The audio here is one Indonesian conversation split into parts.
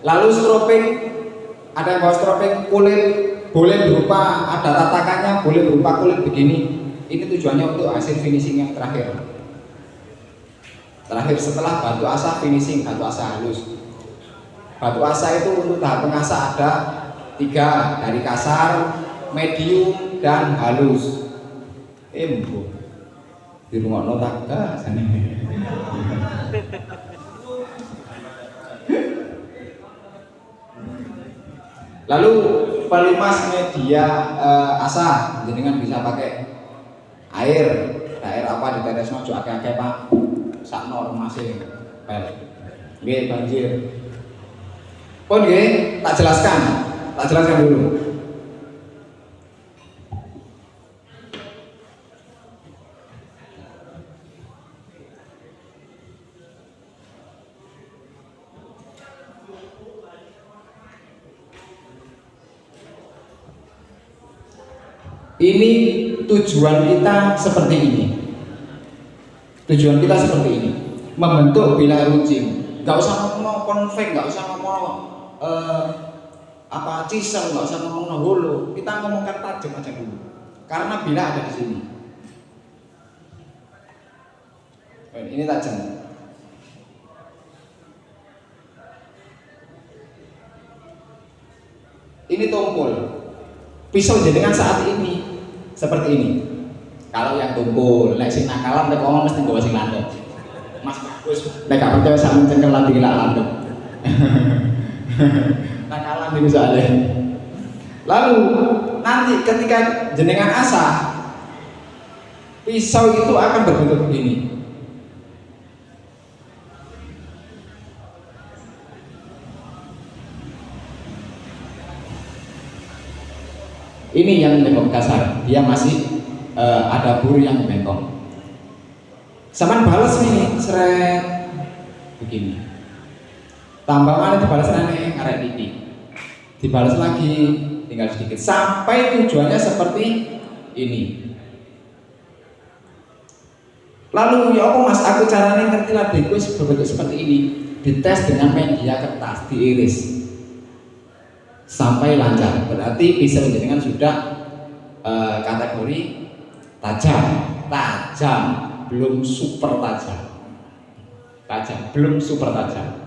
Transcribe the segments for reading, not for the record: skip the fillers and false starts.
Lalu strobing, ada yang bawa strobing kulit, boleh berupa ada tatakannya, boleh berupa kulit begini. Ini tujuannya untuk hasil finishing yang terakhir. Terakhir setelah batu asa finishing, batu asa halus. Batu asa itu untuk tahap pengasah ada 3, dari kasar, medium, dan halus. Embo di rumah notaka sana. Lalu pelumas media asa, jenengan bisa pakai air apa di tetes nojo akeh-akeh Pak. Sakno masih pel. Nggih banjir. Pun nggih, tak jelaskan dulu. Ini tujuan kita seperti ini. Membentuk bilah runcing. Nggak usah ngomong konvek, nggak usah ngomong chisel, nggak usah ngomong holo. Kita ngomongkan tajam aja dulu. Karena bilah ada di sini. Ini tajam. Ini tumpul. Pisau jenengan saat ini seperti ini. Kalau yang tumpul, nek sing nakalan nek ngomong mesti nggawa sing landhep. Mas bagus, nek gak percaya sampeyan cengkelan iki lak landhep. Nakalan iki soalnya. Lalu nanti ketika jenengan asah, pisau itu akan berbentuk begini. Ini yang bengkok kasar, dia masih ada buru yang bengkok. Saman balas ini seret begini. Tambah mana dibalas nane ngarek titik. Dibalas lagi tinggal sedikit sampai tujuannya seperti ini. Lalu ya apa Mas, aku caranya ngerti lah deh, berbentuk seperti ini. Dites dengan media kertas, diiris sampai lancar, berarti pisau jenengan sudah kategori tajam, belum super tajam, belum super tajam.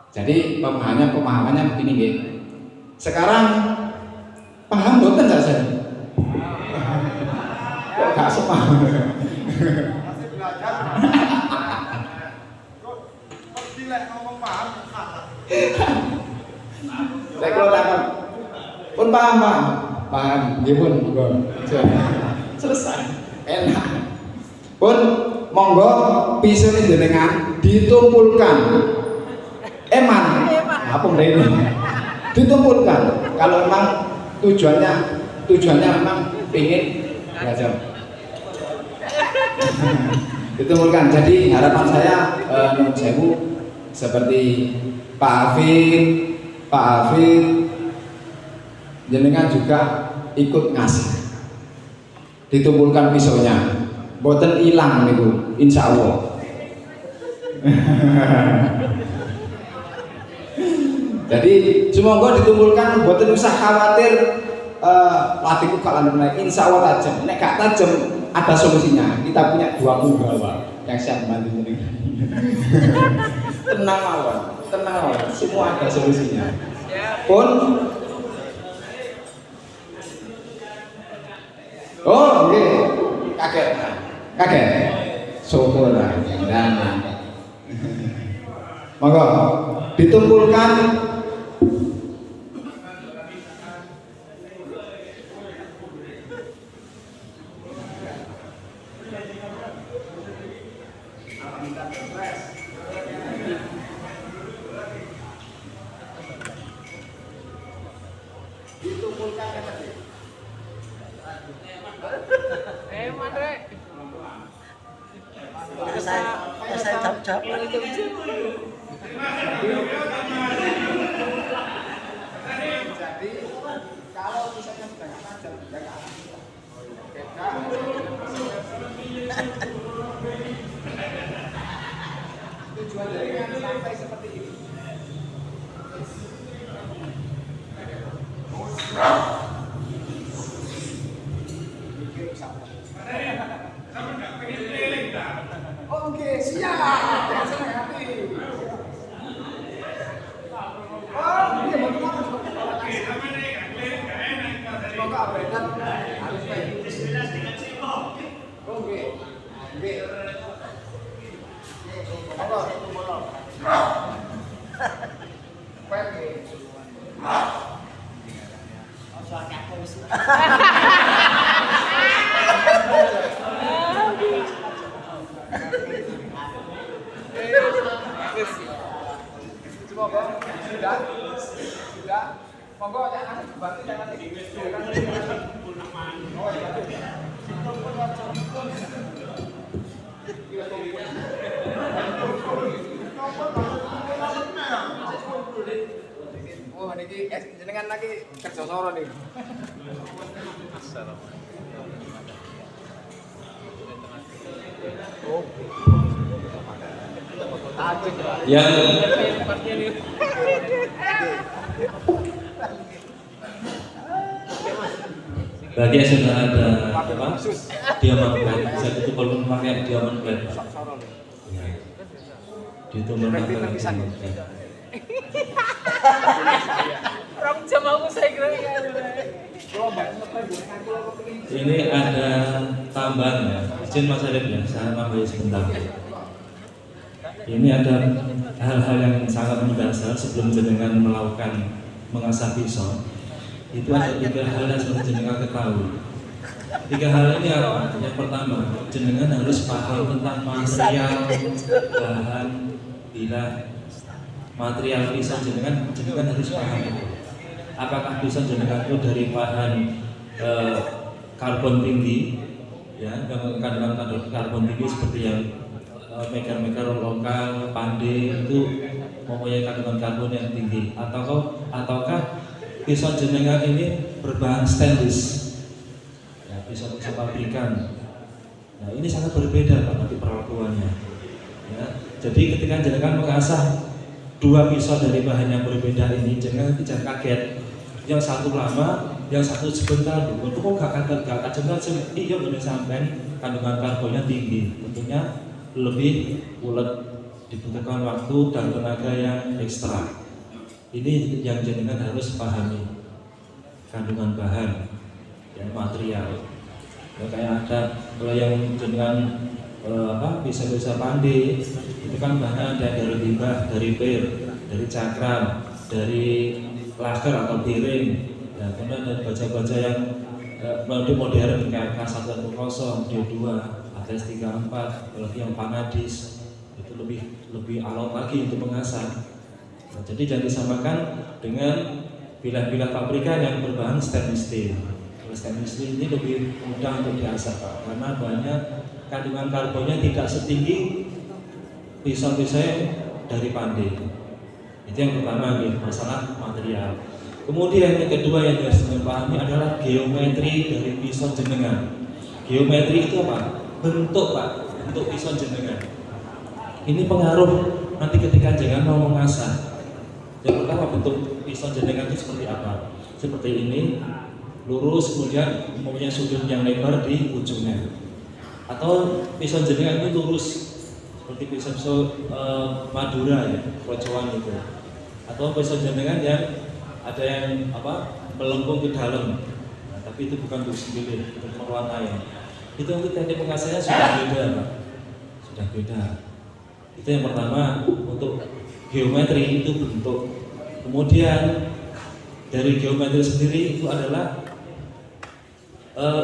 Jadi pemahamannya begini gitu. Sekarang paham boten nggak saya? Kok nggak sepaham? Masih belajar. Kok tidak ngomong paham? Saya kalau takut pun paham, dia pun monggo selesai, enak. Pun monggo pisau ini jenengan ditumpulkan, eman, apa mereka? Ditumpulkan. Kalau memang tujuannya memang ingin belajar. Ditumpulkan. Jadi harapan saya Nun Sewu seperti Pak Afid jenengan juga ikut ngasih, ditumpulkan pisaunya, boten hilang niku, insya Allah. Jadi semoga ditumpulkan, boten usah khawatir latihku kalau naik, insya Allah tajam. Nek gak tajam ada solusinya, kita punya 2 punggawa yang siap membantu jenengan. Tenang mawon, semua ada solusinya. Pun oh oke, kaget syukur lah. Nah monggo ditumpulkan. Saya jawab itu. Jadi kalau misalnya sudah nggak tajam, ya nggak tujuan dari sampai seperti ini. Monggo, sudah. Sudah. Monggo jangan dibantu, jangan oh iya. Oh, niki jenengan lagi kerja soro nih. Oh. Yang bagi yang sudah ada apa? Diamond plate, bisa ditutup kalau memakai diamond plate. Ya. Ditutup memakai diamond plate. Rong jam aku saya kira Ini ada tambahan ya, izin Mas Arif ya, saya nambahin sebentar. Ini ada hal-hal yang sangat mendasar sebelum jenengan melakukan mengasah pisau. Itu ada 3 hal yang harus jenengan ketahui. 3 hal ini apa? Yang pertama, jenengan harus paham tentang material, bahan, bilah, material pisau jenengan harus paham. Apakah pisau jenengan itu dari bahan karbon tinggi, ya, kandungan karbon tinggi seperti yang megar-megar lokal, pande itu mempunyai kandungan karbon yang tinggi, ataukah pisau jenengan ini berbahan stainless, ya, pisau-pisau pabrikan. Nah ini sangat berbeda Pak nanti perlakuannya. Ya. Jadi ketika jenengan mengasah 2 pisau dari bahan yang berbeda ini, jangan kaget. Yang satu lama, yang satu sebentar dulu. Itu kok gak kaget iya benar sampai kandungan karbonnya tinggi. Tentunya lebih ulet, dibutuhkan waktu dan tenaga yang ekstra. Ini yang jenengan harus pahami, kandungan bahan, ya, material. Ya, kayak ada kalau yang jenengan bisa pande, itu kan bahan ada dari limbah, dari pir, dari cakram, dari laker atau piring. Ya, kemudian ada baja-baja yang modern kayak K110, D2, ATS34, apalagi yang Panadis itu lebih alot lagi untuk mengasah. Nah, jadi jangan disamakan dengan bilah-bilah pabrikan yang berbahan stainless steel. Stainless steel ini lebih mudah untuk diasah Pak, karena banyak kandungan karbonnya tidak setinggi pisau-pisau dari pande. Itu yang pertama gitu, masalah material. Kemudian yang kedua yang harus dipahami adalah geometri dari pisau jenengan. Geometri itu apa? Bentuk Pak, bentuk pisau jenengan. Ini pengaruh nanti ketika jenengan mau mengasah. Yang pertama bentuk pisau jenengan itu seperti apa? Seperti ini, lurus, kemudian mempunyai sudut yang lebar di ujungnya. Atau pisau jenengan itu lurus, seperti pisau Madura ya, krocoan itu. Atau pisau jenengan yang ada yang melengkung ke dalam. Nah, tapi itu bukan untuk sendiri, untuk mewarnai. Itu untuk teknik mengasahnya sudah beda Pak. Sudah beda. Itu yang pertama untuk geometri itu bentuk. Kemudian dari geometri sendiri itu adalah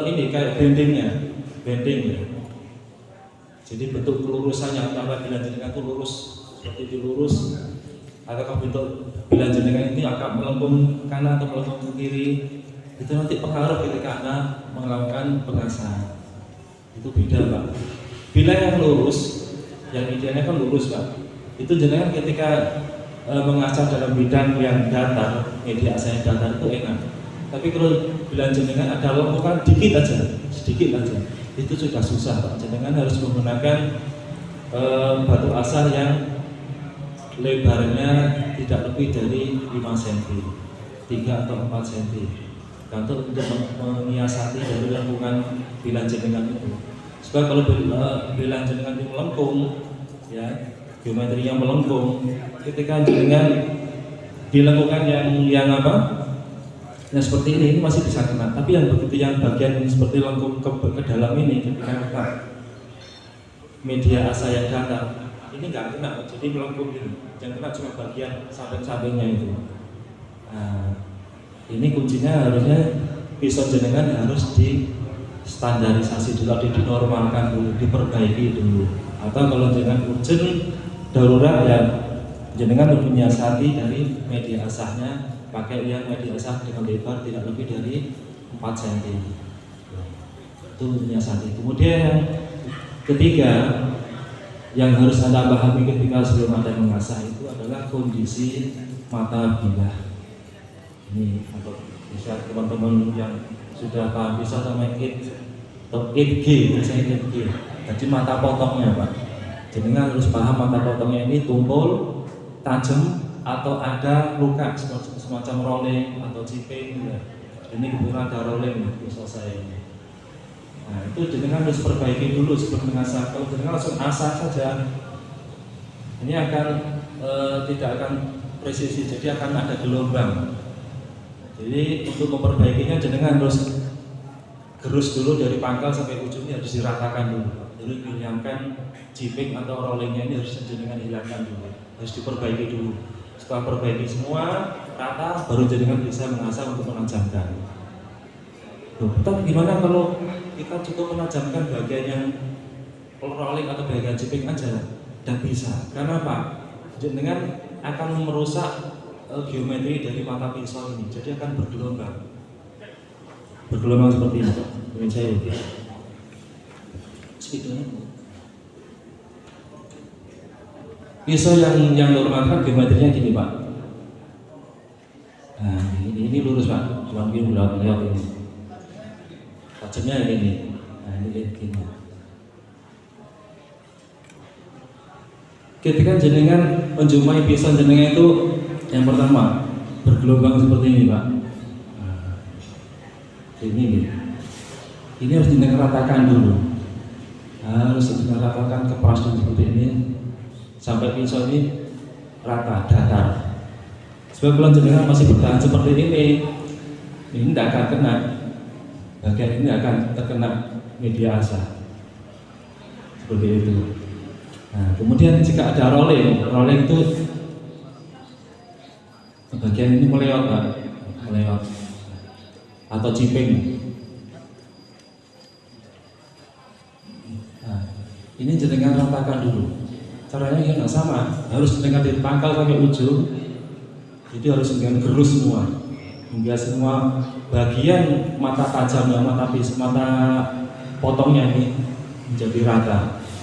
ini kayak bending ya. Jadi bentuk kelurusannya, apabila jenengan itu lurus seperti itu lurus, atau bentuk bila jenengan ini agak melengkung kanan atau melengkung ke kiri, itu nanti pengaruh ketika Anda melakukan pengasahan. Itu beda Pak. Bila yang lurus, yang idealnya kan lurus Pak. Itu jenengan ketika mengasah dalam bidang yang datar, media asal yang datar itu enak. Tapi kalau bila jenengan ada lengkungan sedikit aja, itu sudah susah Pak. Jenengan harus menggunakan batu asar yang lebarnya tidak lebih dari 5 cm, 3 atau 4 cm. Untuk menyiasati dari lengkungan bilah jenengan itu. Sebab kalau bilah jenengan itu melengkung, ya, geometrinya melengkung, ketika jenengan di lengkungan yang yang seperti ini masih bisa kena. Tapi yang begitu yang bagian seperti lengkung ke dalam ini, ketika media asa yang datar, ini nggak kena, jadi melengkung ini. Yang kena cuma bagian samping-sampingnya itu. Nah, ini kuncinya harusnya pisau jenengan harus distandarisasi dulu, dinormalkan dulu, diperbaiki dulu. Atau kalau jenengan urgent darurat ya jenengan menyiasati dari media asahnya, pakai yang media asah dengan lebar tidak lebih dari 4 cm. Itu menyiasati. Kemudian yang ketiga yang harus Anda pahami ketika sebelum Anda mengasah itu adalah kondisi mata bilah. Ini untuk bisa teman-teman yang sudah paham bisa sama 8G, biasanya 8G. Jadi mata potongnya Pak. Jenengan harus paham mata potongnya ini tumpul, tajam, atau ada luka semacam rolling atau chipping. Ya. Ini kebetulan ada rolling bisa saya ini. Nah itu jenengan harus perbaiki dulu sebelum mengasah. Kalau jenengan langsung asah saja, ini akan tidak akan presisi, jadi akan ada gelombang. Jadi untuk memperbaikinya jenengan harus gerus dulu dari pangkal sampai ujungnya, harus diratakan dulu. Jadi hilangkan chipping atau rollingnya ini harus jenengan hilangkan dulu, harus diperbaiki dulu. Setelah perbaiki semua rata, baru jenengan bisa mengasah untuk menajamkan. Tapi gimana kalau kita cukup menajamkan bagian yang rolling atau bagian chipping aja? Dan bisa. Karena apa? Jenengan akan merusak geometri dari mata pisau ini, jadi akan bergelombang. Bergelombang seperti ini. Ini saya lihat. Sebetulnya pisau yang normal kan geometrinya gini Pak. Nah ini lurus Pak, cuma ini lewat ini. Tajamnya ini. Nah ini gini. Ketika jenengan menjumpai pisau jenengan itu yang pertama bergelombang seperti ini Pak. Nah, ini harus jenengan ratakan dulu. Harus jenengan ratakan kepastian seperti ini sampai pisau ini rata, datar. Sebab kalau jenengan masih bertahan seperti ini tidak akan kena. Bagian ini akan terkena media asah seperti itu. Nah, kemudian jika ada rolling itu bagian ini melewat Pak, melewat atau chipping. Nah, ini jenengan ratakan dulu. Caranya ya nggak sama, harus jenengan dari pangkal sampai ujung. Jadi harus jenengan gerus semua, hingga semua bagian mata tajamnya, mata potongnya ini menjadi rata.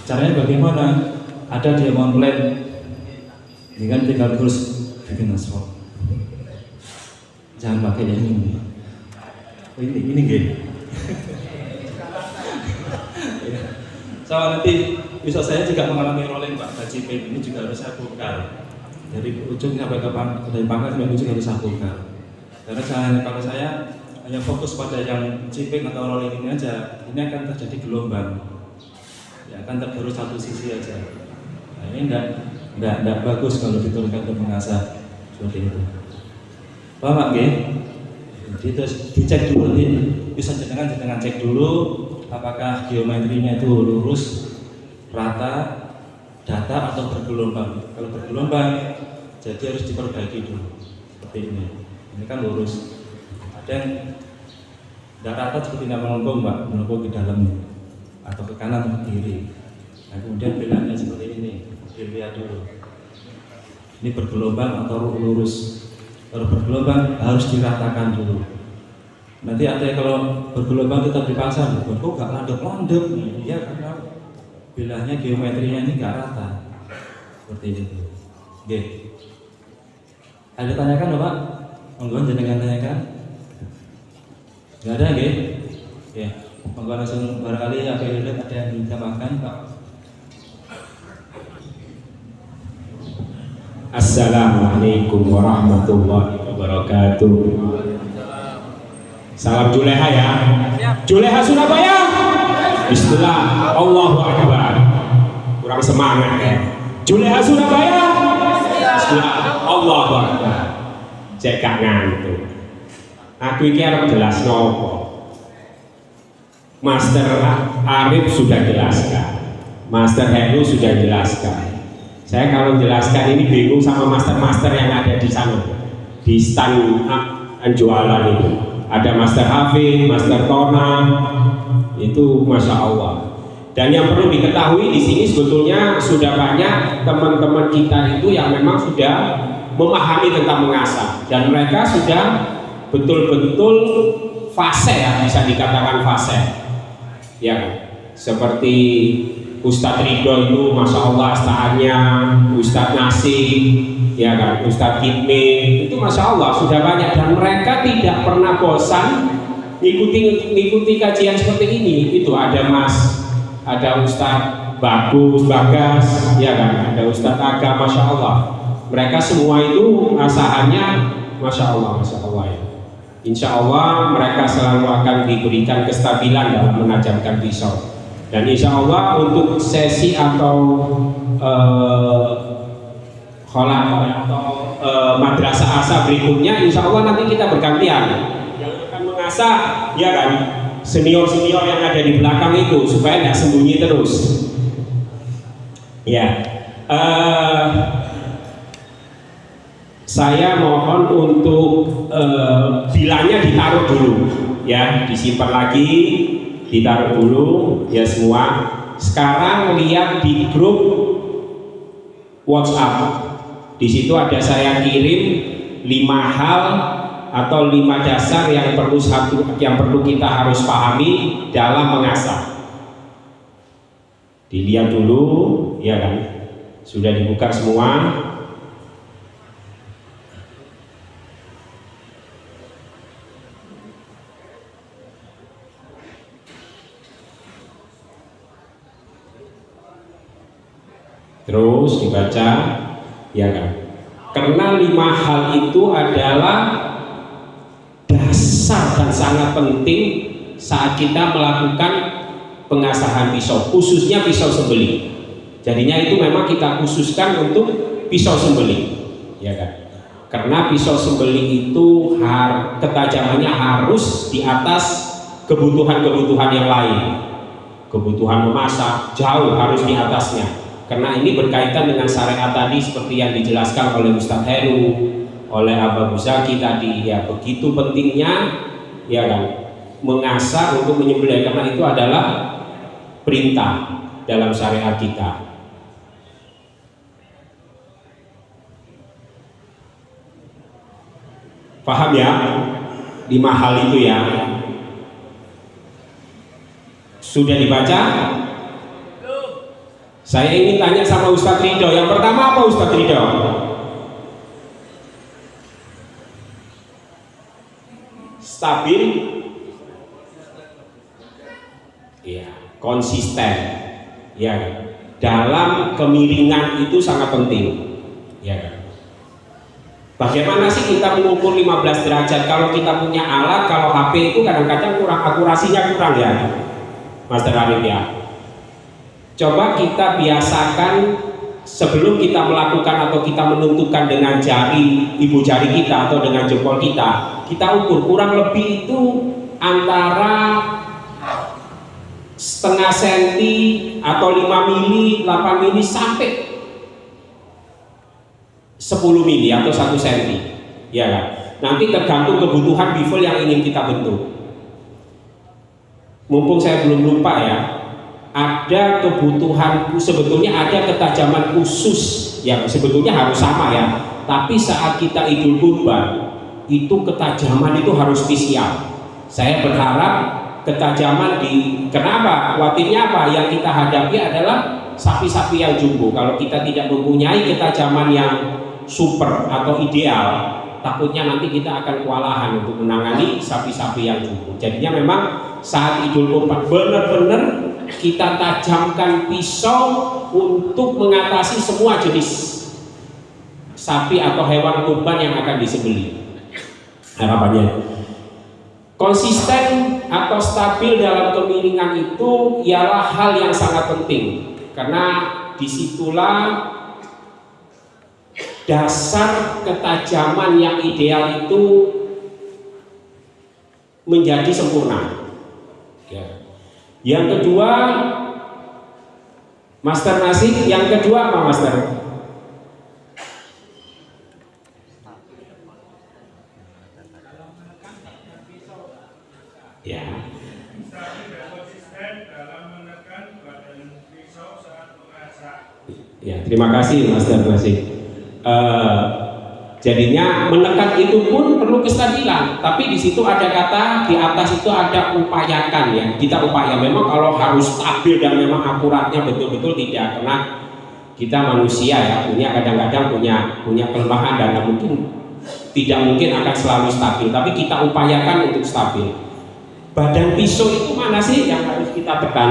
Caranya bagaimana? Ada diamond plate, dengan tinggal terus bikin aspal. Jangan pakai yang ini. Ini gini. So nanti bisa saya juga mengalami rolling Pak, gaji pin ini juga harus saya bongkar. Dari ujung sampai ke dari pangkal sampai ujung harus saya bongkar. Karena kalau saya hanya fokus pada yang chipping atau rolling ini aja, ini akan terjadi gelombang. Ya akan tergerus satu sisi aja. Nah, ini enggak bagus kalau diturunkan untuk mengasah seperti itu. Paham Pak? Jadi terus dicek dulu nih, bisa jenengan cek dulu apakah geometrinya itu lurus, rata, datar atau bergelombang. Kalau bergelombang, jadi harus diperbaiki dulu seperti ini. Ini kan lurus. Ada yang tidak rata seperti melengkung Pak, melengkung ke dalam atau ke kanan atau ke kiri. Nah kemudian belakangnya seperti ini, dilihat dulu. Ini bergelombang atau lurus. Kalau bergelombang harus diratakan dulu. Nanti ada yang kalau bergelombang tetap dipasang, kok nggak landep-landep? Iya karena bilahnya geometrinya ini nggak rata. Seperti itu. Oke. Ada tanyakan Bapak? Monggo jenengan tanyakan. Nggak ada, nggih? Oke. Monggo langsung barangkali ada yang ditambahkan Pak. Assalamualaikum warahmatullahi wabarakatuh. Salam Juleha ya. Juleha Surabaya. Bismillah. Allahu Akbar. Kurang semangat ya. Juleha Surabaya. Bismillah. Allahu Akbar. Cek gak ngantuk. Aku iki arep jelas nopo. Master Arif sudah jelaskan. Master Heru sudah jelaskan. Saya kalau menjelaskan ini bingung sama master-master yang ada di sana, di stand jualan itu. Ada Master Hafid, Master Tona, itu Masya Allah. Dan yang perlu diketahui di sini sebetulnya sudah banyak teman-teman kita itu yang memang sudah memahami tentang mengasah dan mereka sudah betul-betul fase ya, bisa dikatakan fase ya, seperti Ustadz Ridho itu Masya Allah astaannya, Ustadz Nasib ya kan, Ustadz Kitmin itu Masya Allah sudah banyak dan mereka tidak pernah bosan ngikuti kajian seperti ini. Itu ada ada Ustadz Bagas ya kan, ada Ustadz Aga, Masya Allah mereka semua itu asahannya Masya Allah ya. Insya Allah mereka selalu akan diberikan kestabilan dalam menajamkan pisau. Dan insya Allah untuk sesi atau madrasah asa berikutnya, insya Allah nanti kita bergantian. Yang akan mengasah, ya kan, senior-senior yang ada di belakang itu supaya nggak sembunyi terus. Ya, saya mohon untuk bilangnya ditaruh dulu, ya, disimpan lagi, ditaruh dulu, ya semua. Sekarang lihat di grup WhatsApp, di situ ada saya kirim 5 hal atau 5 dasar yang perlu kita harus pahami dalam mengasah. Dilihat dulu, ya kan? Sudah dibuka semua. Terus dibaca, ya kan? Karena 5 hal itu adalah dasar dan sangat penting saat kita melakukan pengasahan pisau, khususnya pisau sembelih. Jadinya itu memang kita khususkan untuk pisau sembelih, ya kan? Karena pisau sembelih itu ketajamannya harus di atas kebutuhan-kebutuhan yang lain. Kebutuhan memasak jauh harus di atasnya. Karena ini berkaitan dengan syariat tadi seperti yang dijelaskan oleh Ustadz Heru, oleh Abah Buzaki tadi, ya begitu pentingnya, ya kan, mengasah untuk menyembelih karena itu adalah perintah dalam syariat kita. Paham ya? 5 hal itu ya. Sudah dibaca? Saya ingin tanya sama Ustadz Ridho. Yang pertama apa Ustadz Ridho? Stabil, ya, konsisten, ya kan? Dalam kemiringan itu sangat penting, ya kan? Bagaimana sih kita mengukur 15 derajat? Kalau kita punya alat, kalau HP itu kadang-kadang kurang akurasinya kurang ya, Master Arif ya. Coba kita biasakan sebelum kita melakukan atau kita menentukan dengan jari, ibu jari kita atau dengan jempol kita ukur kurang lebih itu antara setengah senti atau 5 mili, 8 mili sampai 10 mili atau 1 senti, ya kan? Nanti tergantung kebutuhan bevel yang ingin kita bentuk. Mumpung saya belum lupa ya, ada kebutuhan, sebetulnya ada ketajaman khusus yang sebetulnya harus sama ya, tapi saat kita Idul Kurban itu ketajaman itu harus spesial. Saya berharap ketajaman kenapa? Khawatirnya apa? Yang kita hadapi adalah sapi-sapi yang jumbo. Kalau kita tidak mempunyai ketajaman yang super atau ideal, takutnya nanti kita akan kewalahan untuk menangani sapi-sapi yang jumbo. Jadinya memang saat Idul Kurban benar-benar kita tajamkan pisau untuk mengatasi semua jenis sapi atau hewan kurban yang akan disembelih. Harapannya konsisten atau stabil dalam kemiringan itu ialah hal yang sangat penting, karena disitulah dasar ketajaman yang ideal itu menjadi sempurna. Yang kedua, Master Nasib, yang kedua apa Master? Ya. Konsisten dalam menekan pada Ya, terima kasih Mas Darmasi. Jadinya menekan itu pun perlu kestabilan, tapi di situ ada kata di atas itu ada upayakan ya. Kita upaya memang kalau harus stabil dan memang akuratnya betul-betul tidak, karena kita manusia ya kadang-kadang punya kelemahan dan tidak mungkin akan selalu stabil, tapi kita upayakan untuk stabil. Badan pisau itu mana sih yang harus kita tekan?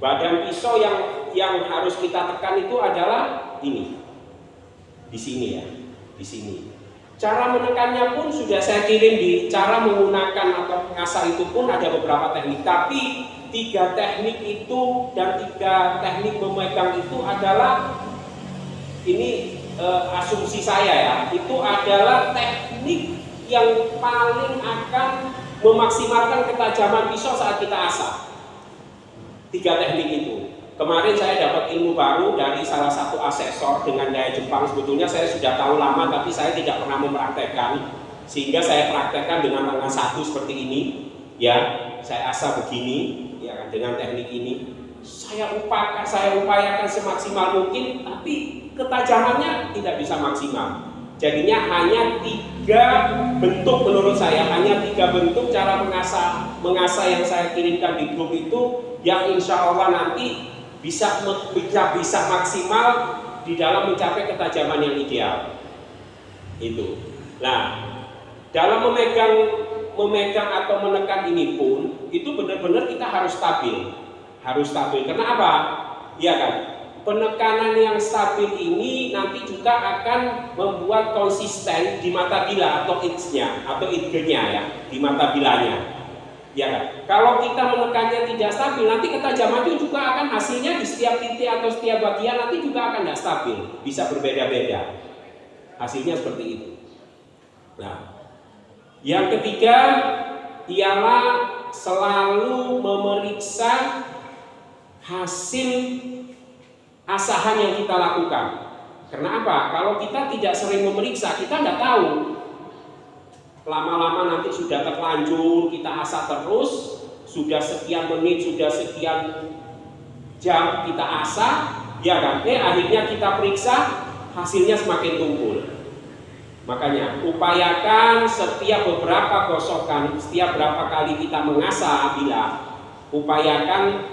Badan pisau yang harus kita tekan itu adalah ini, di sini ya, di sini. Cara menekannya pun sudah saya kirim di cara menggunakan atau mengasah itu pun ada beberapa teknik, tapi 3 teknik itu dan 3 teknik memegang itu adalah ini asumsi saya ya, itu adalah teknik yang paling akan memaksimalkan ketajaman pisau saat kita asah. 3 teknik itu. Kemarin saya dapat ilmu baru dari salah satu asesor dengan daya Jepang. Sebetulnya saya sudah tahu lama, tapi saya tidak pernah mempraktekkan. Sehingga saya praktekkan dengan tangan 1 seperti ini. Ya, saya asah begini, ya kan, dengan teknik ini. Saya upayakan semaksimal mungkin, tapi ketajamannya tidak bisa maksimal. Jadinya hanya 3 bentuk menurut saya, hanya 3 bentuk cara mengasah yang saya kirimkan di grup itu, yang insya Allah nanti bisa maksimal di dalam mencapai ketajaman yang ideal. Itu. Nah, dalam memegang atau menekan ini pun itu benar-benar kita harus stabil. Harus stabil. Kenapa? Iya kan? Penekanan yang stabil ini nanti juga akan membuat konsisten di mata bila atau idge-nya atau idge-nya ya, di mata bilanya. Ya kan? Kalau kita menekannya tidak stabil, nanti ketajaman itu juga akan hasilnya di setiap titik atau setiap bagian nanti juga akan tidak stabil, bisa berbeda-beda. Hasilnya seperti itu. Nah, yang ketiga ialah selalu memeriksa hasil asahan yang kita lakukan. Karena apa? Kalau kita tidak sering memeriksa, kita tidak tahu. Lama-lama nanti sudah terlanjur kita asah terus, sudah sekian menit, sudah sekian jam kita asah, ya kan? Akhirnya kita periksa, hasilnya semakin tumpul. Makanya upayakan setiap beberapa gosokan, setiap berapa kali kita mengasah bila, upayakan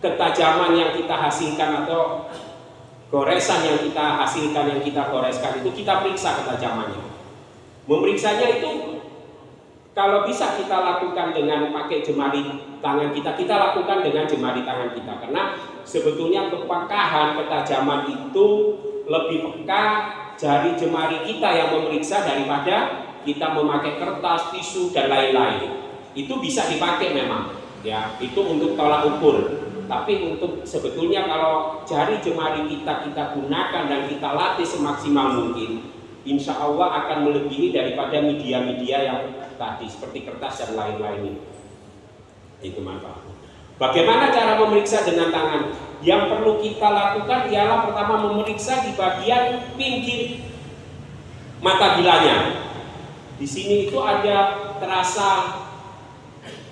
ketajaman yang kita hasilkan atau goresan yang kita hasilkan, yang kita goreskan itu kita periksa ketajamannya. Memeriksanya itu kalau bisa kita lakukan dengan pakai jemari tangan kita lakukan dengan jemari tangan kita, karena sebetulnya kepekahan ketajaman itu lebih peka jari jemari kita yang memeriksa daripada kita memakai kertas, tisu dan lain-lain. Itu bisa dipakai memang ya, itu untuk tolak ukur. Tapi untuk sebetulnya kalau jari jemari kita gunakan dan kita latih semaksimal mungkin, insya Allah akan melebihi daripada media-media yang tadi seperti kertas dan lain-lain. Itu manfaat. Bagaimana cara memeriksa dengan tangan? Yang perlu kita lakukan ialah pertama memeriksa di bagian pinggir mata bilanya. Di sini itu ada terasa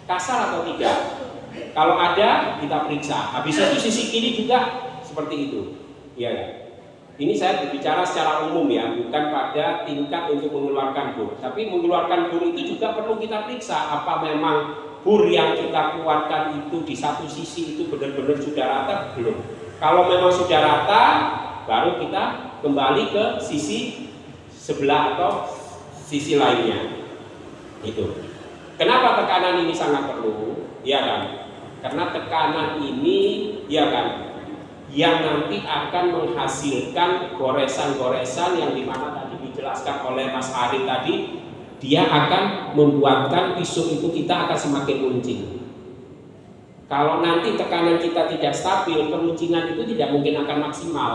kasar atau tidak? Kalau ada, kita periksa. Habis itu sisi kiri juga seperti itu. Iya ya. Ini saya berbicara secara umum ya, bukan pada tingkat untuk mengeluarkan bur. Tapi mengeluarkan bur itu juga perlu kita periksa. Apa memang bur yang kita keluarkan itu di satu sisi itu benar-benar sudah rata? Belum. Kalau memang sudah rata, baru kita kembali ke sisi sebelah atau sisi lainnya. Itu. Kenapa tekanan ini sangat perlu? Ya kan? Karena tekanan ini, ya kan, yang nanti akan menghasilkan goresan-goresan yang dimana tadi dijelaskan oleh Mas Arif tadi, dia akan membuatkan pisau itu kita akan semakin runcing. Kalau nanti tekanan kita tidak stabil, peruncingan itu tidak mungkin akan maksimal.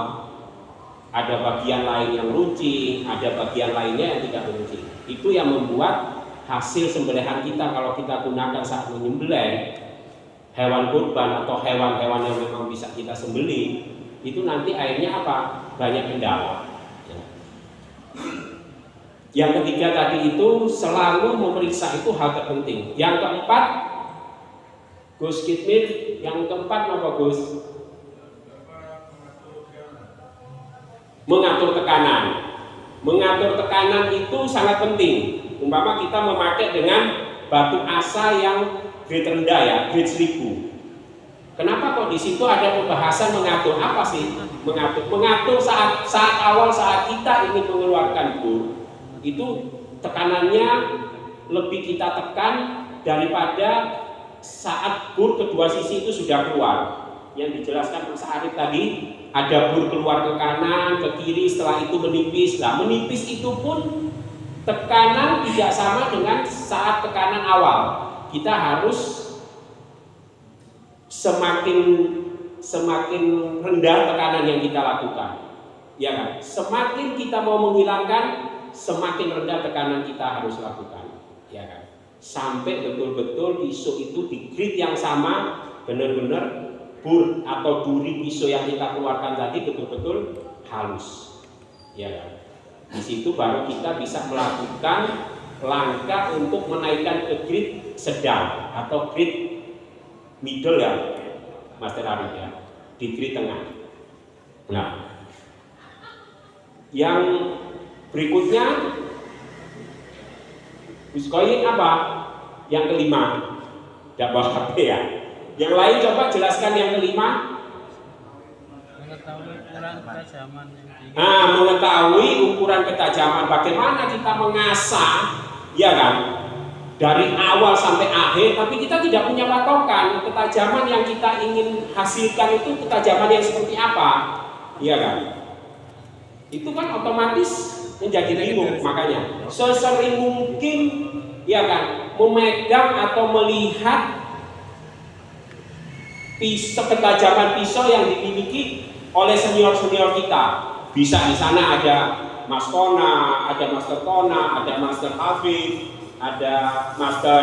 Ada bagian lain yang runcing, ada bagian lainnya yang tidak runcing. Itu yang membuat hasil sembelihan kita kalau kita gunakan saat menyembelih hewan kurban atau hewan-hewan yang memang bisa kita sembelih, itu nanti akhirnya apa? Banyak kendala. Yang ketiga tadi itu selalu memeriksa, itu hal terpenting. Yang keempat, Gus Kitmin, yang keempat apa Gus? Mengatur tekanan. Mengatur tekanan itu sangat penting. Umpama kita memakai dengan batu asa yang grade rendah ya, grade 1000. Kenapa kok di situ ada pembahasan mengatur apa sih? Mengatur saat awal saat kita ingin mengeluarkan bur, itu tekanannya lebih kita tekan daripada saat bur kedua sisi itu sudah keluar. Yang dijelaskan Mas Arif tadi, ada bur keluar ke kanan, ke kiri, setelah itu menipis. Nah, menipis itu pun tekanan tidak sama dengan saat tekanan awal. Kita harus semakin rendah tekanan yang kita lakukan, ya kan? Semakin kita mau menghilangkan, semakin rendah tekanan kita harus lakukan, ya kan? Sampai betul-betul pisau itu di grade yang sama, benar-benar bur atau duri pisau yang kita keluarkan tadi betul-betul halus, ya kan? Di situ baru kita bisa melakukan langkah untuk menaikkan ke grade sedang atau grade middle ya, Master Arif ya, di grade tengah. Nah, yang berikutnya Gus Koyin apa? Yang kelima, tidak bawa HP ya. Yang lain coba jelaskan yang kelima. Mengetahui ukuran ketajaman yang tinggi. Nah, mengetahui ukuran ketajaman. Bagaimana kita mengasah, ya kan? Dari awal sampai akhir, tapi kita tidak punya patokan ketajaman yang kita ingin hasilkan itu ketajaman yang seperti apa, iya kan? Itu kan otomatis menjadi bingung. Makanya sesering mungkin, ya kan, memegang atau melihat pisau, ketajaman pisau yang dimiliki oleh senior-senior kita. Bisa di sana ada Mas Tona, ada Master Tona, ada Master Hafid, ada Master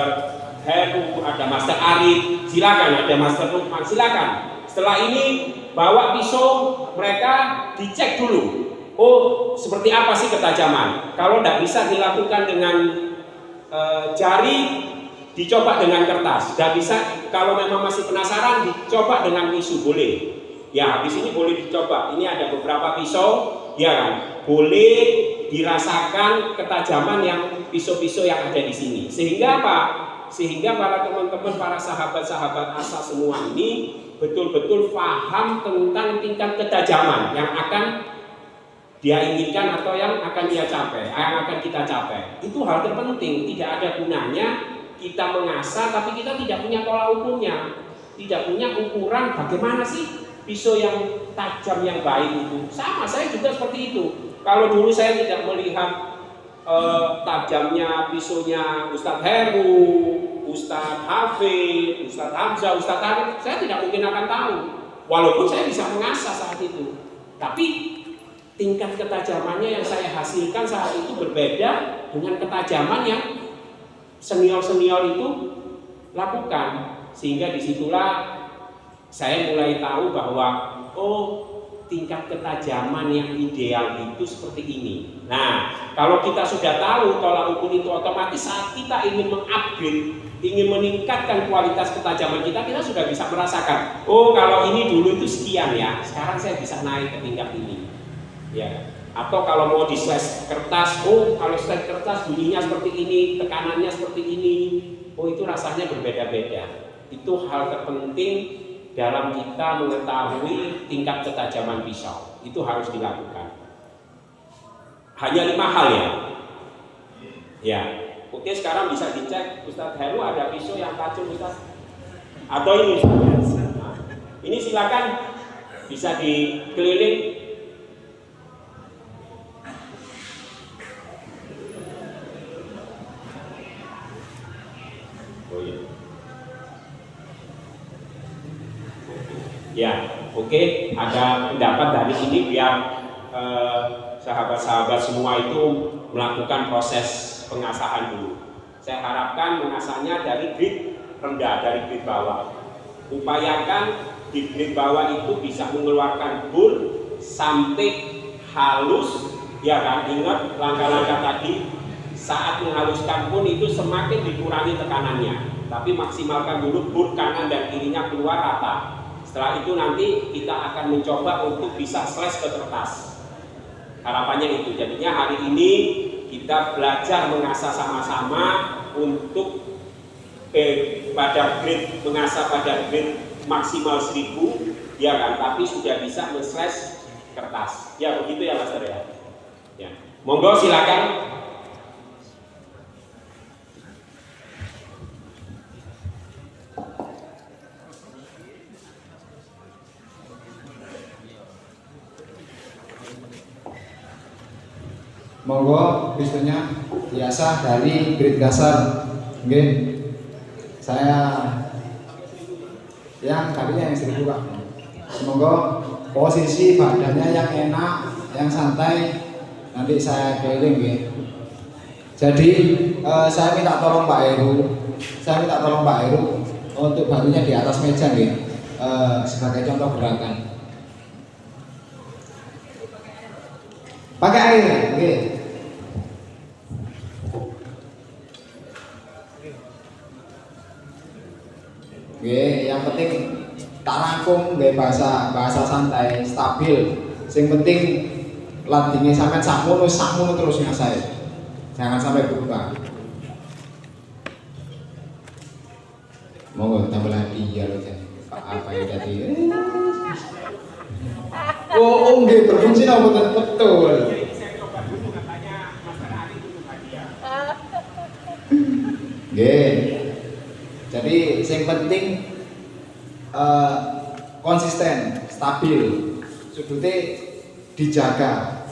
Heru, ada Master Arif, silakan, ada Master Lukman, silakan. Setelah ini bawa pisau, mereka dicek dulu. Oh, seperti apa sih ketajaman? Kalau tidak bisa dilakukan dengan jari, dicoba dengan kertas. Tidak bisa, kalau memang masih penasaran, dicoba dengan tisu, boleh. Ya, habis ini boleh dicoba. Ini ada beberapa pisau, ya kan? Boleh dirasakan ketajaman yang pisau-pisau yang ada di sini. Sehingga apa? Sehingga para teman-teman, para sahabat-sahabat asa semua ini betul-betul paham tentang tingkat ketajaman yang akan dia inginkan atau yang akan dia capai, yang akan kita capai. Itu hal terpenting. Tidak ada gunanya kita mengasah tapi kita tidak punya tolak ukurnya, tidak punya ukuran bagaimana sih pisau yang tajam yang baik itu. Sama, saya juga seperti itu. Kalau dulu saya tidak melihat tajamnya pisaunya Ustadz Heru, Ustadz Hafid, Ustadz Hamzah, Ustadz Arif, saya tidak mungkin akan tahu. Walaupun saya bisa mengasah saat itu, tapi tingkat ketajamannya yang saya hasilkan saat itu berbeda dengan ketajaman yang senior-senior itu lakukan. Sehingga disitulah saya mulai tahu bahwa tingkat ketajaman yang ideal itu seperti ini. Nah, kalau kita sudah tahu tolak ukur itu, otomatis saat kita ingin mengupgrade, ingin meningkatkan kualitas ketajaman kita, kita sudah bisa merasakan, oh kalau ini dulu itu sekian ya, sekarang saya bisa naik ke tingkat ini. Ya. Atau kalau mau di slash kertas, oh kalau slash kertas bunyinya seperti ini, tekanannya seperti ini, oh itu rasanya berbeda-beda. Itu hal terpenting dalam kita mengetahui tingkat ketajaman pisau. Itu harus dilakukan. Hanya 5 hal ya. Ya. Oke, sekarang bisa dicek Ustadz Heru ada pisau yang tajam Ustadz? Atau ini? Nah, ini silakan bisa dikeliling. Oh iya. Ya, oke, ada pendapat dari sini biar sahabat-sahabat semua itu melakukan proses pengasahan dulu. Saya harapkan mengasahnya dari grade rendah, dari grade bawah. Upayakan di grade bawah itu bisa mengeluarkan bur sampai halus, ya kan? Ingat langkah-langkah tadi, saat menghaluskan pun itu semakin dikurangi tekanannya, tapi maksimalkan dulu bur kanan dan kirinya keluar rata. Setelah itu nanti kita akan mencoba untuk bisa slash ke kertas. Harapannya itu. Jadinya hari ini kita belajar mengasah sama-sama untuk pada grade, mengasah pada grade maksimal 1000, ya kan, tapi sudah bisa men-slash kertas. Ya begitu ya Master ya. Ya. Monggo silakan. Monggo bisnisnya biasa dari grade dasar. Oke. Saya yang tadinya yang 1000 Pak. Semoga posisi badannya yang enak, yang santai, nanti saya keliling ya. Jadi saya minta tolong Pak Heru untuk bantunya di atas meja ya, sebagai contoh gerakan. Pakai air, oke. Oke, yang penting tak rangkum nggih bahasa santai, stabil. Sing penting landingnya sampai sakmono terus ngasai. Jangan sampai berubah. Monggo tambah lagi ya loh Pak apa ya tadi. Oh, nggih berfungsi apa betul. Nggih. Jadi yang penting konsisten, stabil, sudutnya dijaga.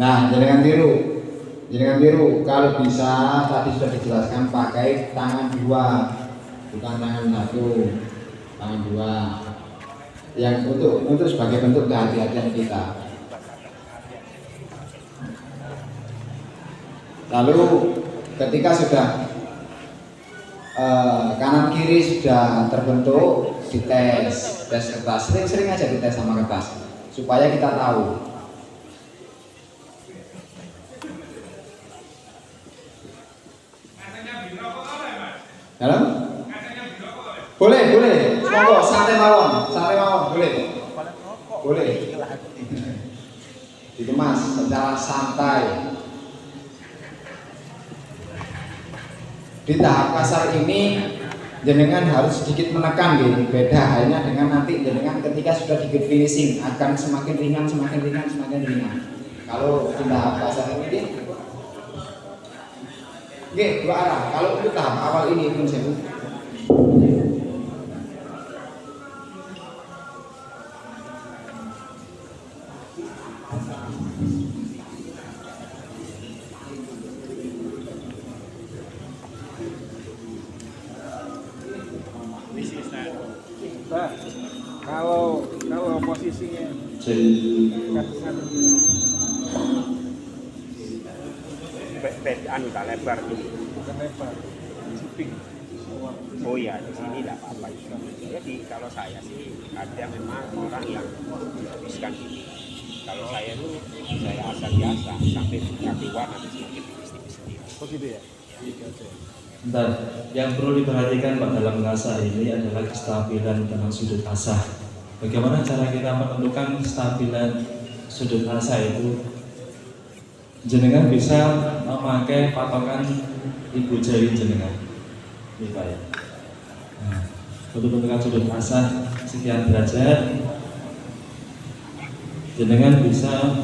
Nah, jangan tiru. Kalau bisa tadi sudah dijelaskan pakai tangan 2, bukan tangan 1, tangan 2. Yang untuk sebagai bentuk kehati-hatian kita. Lalu ketika sudah kanan kiri sudah terbentuk, dites kertas, sering aja dites sama kertas supaya kita tahu. Halo? Boleh. Monggo santai mawon, boleh. Dikemas secara santai. Di tahap kasar ini jenengan harus sedikit menekan gitu. Beda halnya dengan nanti jenengan ketika sudah di good finishing akan semakin ringan. Kalau di tahap kasar ini dua arah. Kalau untuk tahap awal ini pun saya Kalau posisinya tak lebar dulu. bukan lebar, siping. Oh ya, di sini tidak apa-apa. Jadi kalau saya sih ada memang orang yang habiskan ini. Kalau saya itu saya asal biasa sampai nanti warna sedikit tipis-tipis sendiri. Oh gitu ya? Bentar, yang perlu diperhatikan Pak dalam mengasah ini adalah kestabilan dalam sudut asah. Bagaimana cara kita menentukan kestabilan sudut asah itu? Jenengan bisa memakai patokan ibu jari jenengan. Ini Pak ya. Nah, untuk menentukan sudut asah sekian derajat, jenengan bisa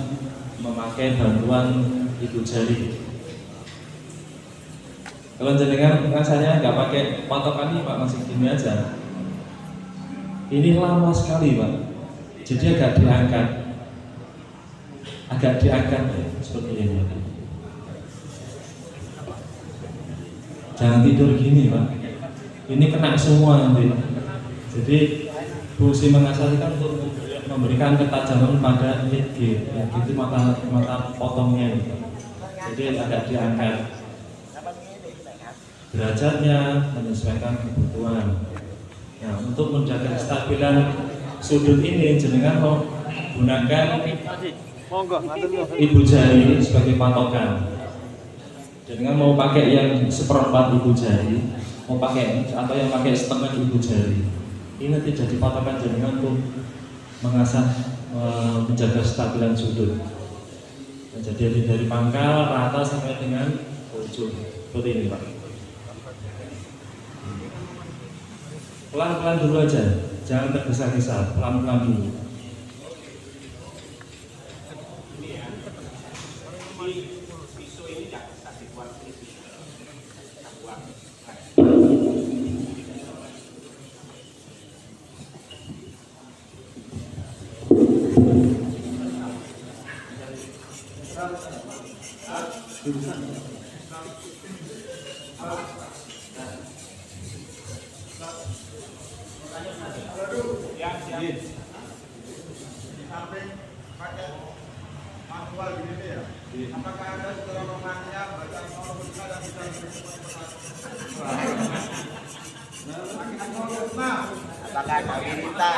memakai bantuan ibu jari. Kalau jenengan mengasahnya nggak pakai patokan ini Pak, masih gini aja. Ini lama sekali Pak, jadi agak diangkat ya, seperti ini. Jangan tidur gini Pak, ini kena semua nanti. Jadi fungsi mengasah kan untuk memberikan ketajaman pada lead G, itu mata potongnya gitu. Jadi agak diangkat. Derajatnya menyesuaikan kebutuhan. Nah, untuk menjaga kestabilan sudut ini jenengan mau gunakan Monggo, matur nuwun. ibu jari sebagai patokan. Dengan mau pakai yang seperempat ibu jari, mau pakai atau yang pakai setengah ibu jari, ini tidak dipatokan jenengan untuk mengasah menjaga stabilan sudut. Nah, jadi dari pangkal rata sampai dengan ujung seperti ini Pak. Pelan-pelan dulu aja, jangan tergesa-gesa, pelan-pelan dulu.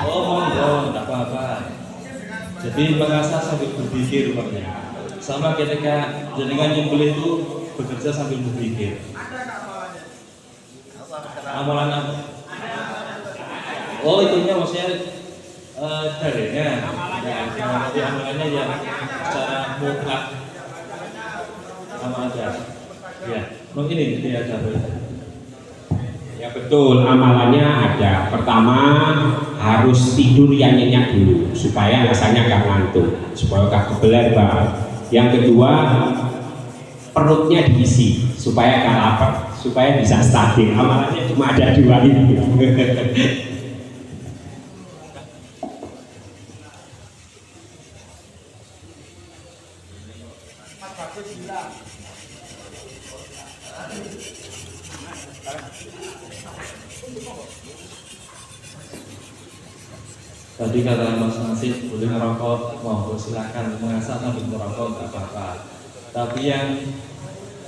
Oh monggo, tidak apa-apa. Jadi mengasah sambil berpikir rupanya. Sama ketika jenengan nyembelih itu bekerja sambil berpikir. Amalan apa? Oh itunya maksudnya dalilnya. Nanti amalannya ya secara mutlak sama aja. Ya, mungkin ini ada. Ya betul, amalannya ada. Pertama harus tidur yang nyenyak dulu supaya rasanya gak ngantuk, supaya gak kebeler banget. Yang kedua perutnya diisi supaya gak lapar, supaya bisa stabil. Amalannya cuma ada dua itu. Tadi kata Mas Nasib boleh merokok, monggo silakan mengasah sambil merokok nggak apa-apa. Tapi yang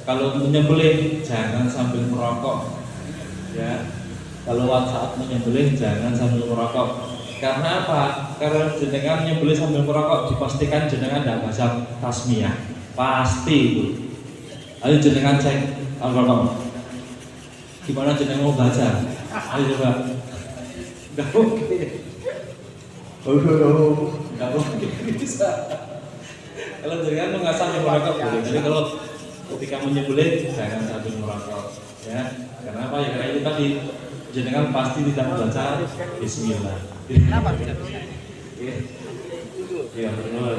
kalau menyembelih jangan sambil merokok, ya. Kalau saat menyembelih jangan sambil merokok. Karena apa? Karena jenengan menyembelih sambil merokok dipastikan jenengan tidak baca tasmiyah, pasti itu. Ayo jenengan cek al-rokok. Gimana jenengan mau baca? Ayo coba. Nggak mungkin. Nggak mungkin bisa. Kalau jenengan mengasah sambil merokok boleh. Jadi kalau ketika menyembelih jangan sambil merokok, ya. Karena apa? Ya karena itu tadi jenengan pasti tidak membaca Bismillah. Kenapa tidak bisa? Iya betul.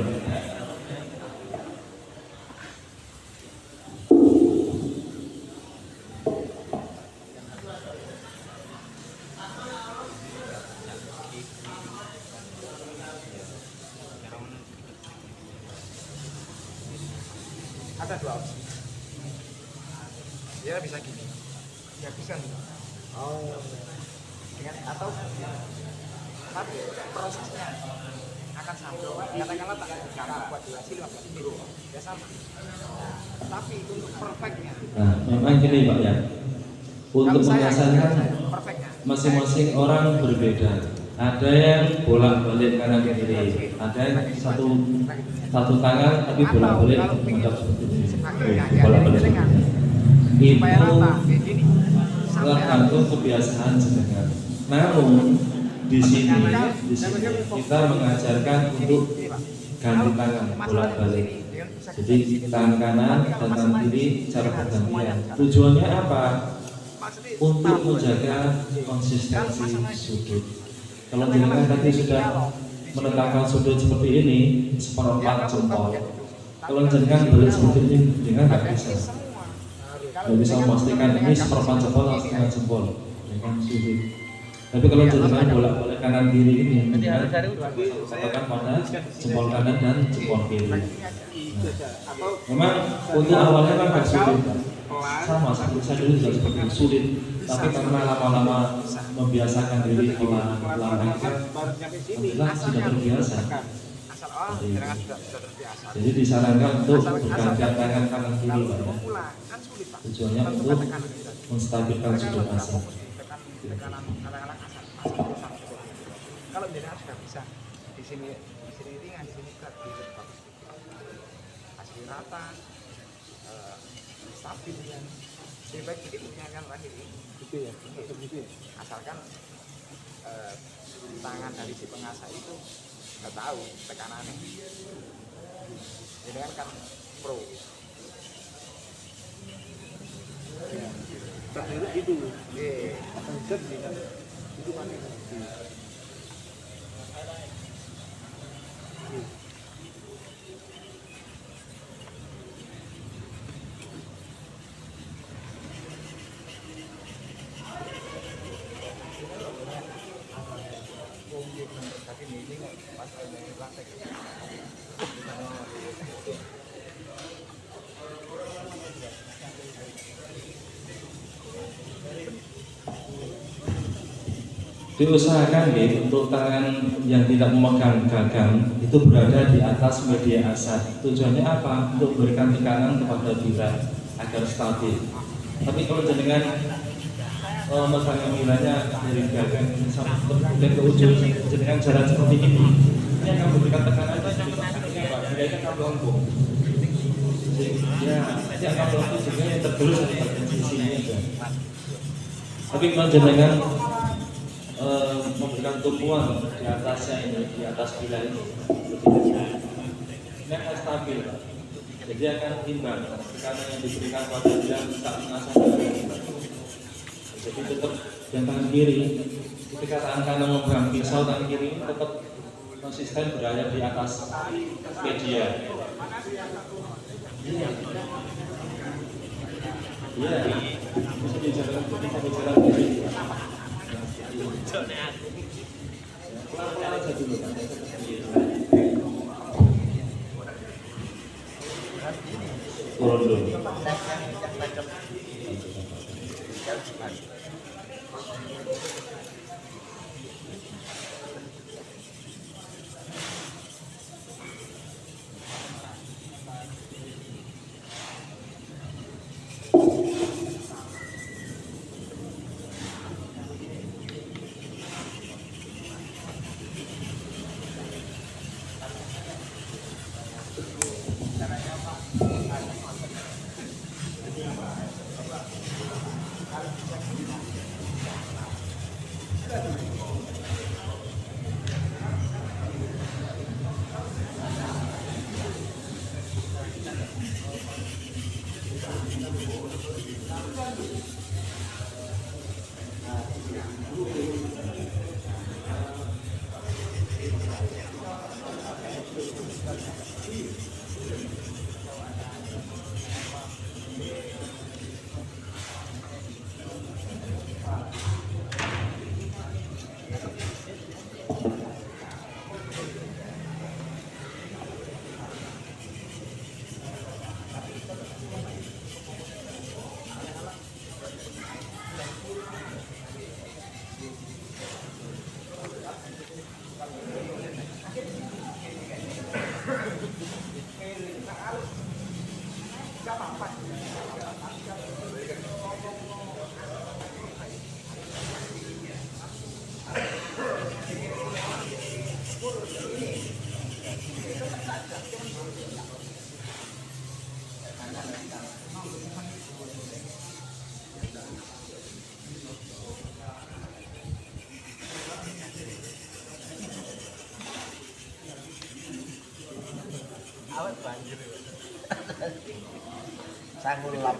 Ada dua opsi. Dia bisa gini, ya bisa nih. Oh, dengan atau tapi prosesnya akan sama. Katakanlah tak karena buat durasi 15 menit, ya sama. Tapi untuk perfectnya. Nah, memang gini Pak ya. Untuk mengasahkan perfectnya. masing-masing orang berbeda. Ada yang bolak-balik kanan kiri, ada yang satu tangan tapi bolak-balik menghadap seperti ini. Bolak-balik. Itu tergantung kebiasaan jenengan. Namun di sini kita mengajarkan untuk ganti tangan bolak-balik. Jadi tangan kanan dan tangan kiri cara bergantian. Tujuannya apa? Untuk menjaga konsistensi sudut. Kalau jenengan tadi sudah menetapkan sudut seperti ini, seperempat jempol. Kalau jenengan balik seperti ini, jenengan nggak bisa. Nggak bisa memastikan ini seperempat jempol atau setengah jempol. Jenengan sulit. Tapi kalau jenengan bolak-balik kanan kiri ini, jenengan katakan pada jempol kanan dan jempol kiri. Nah, memang untuk awalnya kan agak sulit, sama seperti saya dulu juga seperti itu, sulit. Tapi karena lama-lama membiasakan diri pelan-pelan, alhamdulillah sudah terbiasa. Jadi disarankan untuk bergantian tangan kanan kiri, Pak ya. Tujuannya untuk menstabilkan sudut asal. Kalau jenengan sudah bisa di sini ringan, di sini berat, lebih rata, stabil kan. Lebih baik jadi punya kan tadi gitu ya, gitu ya. Asalkan tangan dari si pengasah itu nggak tahu tekanannya. Jadi kan pro. Terakhir itu, Akan jadi kan itu kan tapi ini pas ada praktek. Diusahakan ya, untuk tangan yang tidak memegang gagang itu berada di atas media asat. Tujuannya apa? Untuk memberikan tekanan kepada bila agar stabil. Tapi kalau jenengan memegang bilanya dari gagang sampai ke ujung, jenengan jalan seperti ini akan memberikan tekanan itu bilanya akan melengkung. Ya, nanti akan melengkung sehingga yang tergerus dari sini aja. Tapi kalau jenengan memberikan tumpuan di atasnya ini, di atas bila ini akan stabil, jadi akan imbang. Tekanan yang diberikan pada bila saat mengasah jadi tetap yang tangan kiri ketika tangan kanan memegang pisau, tangan kiri tetap konsisten berada di atas media. Iya, bisa dijalan pelan-pelan aja dulu kan. Turun dulu. awet banjir. Sanggul lap.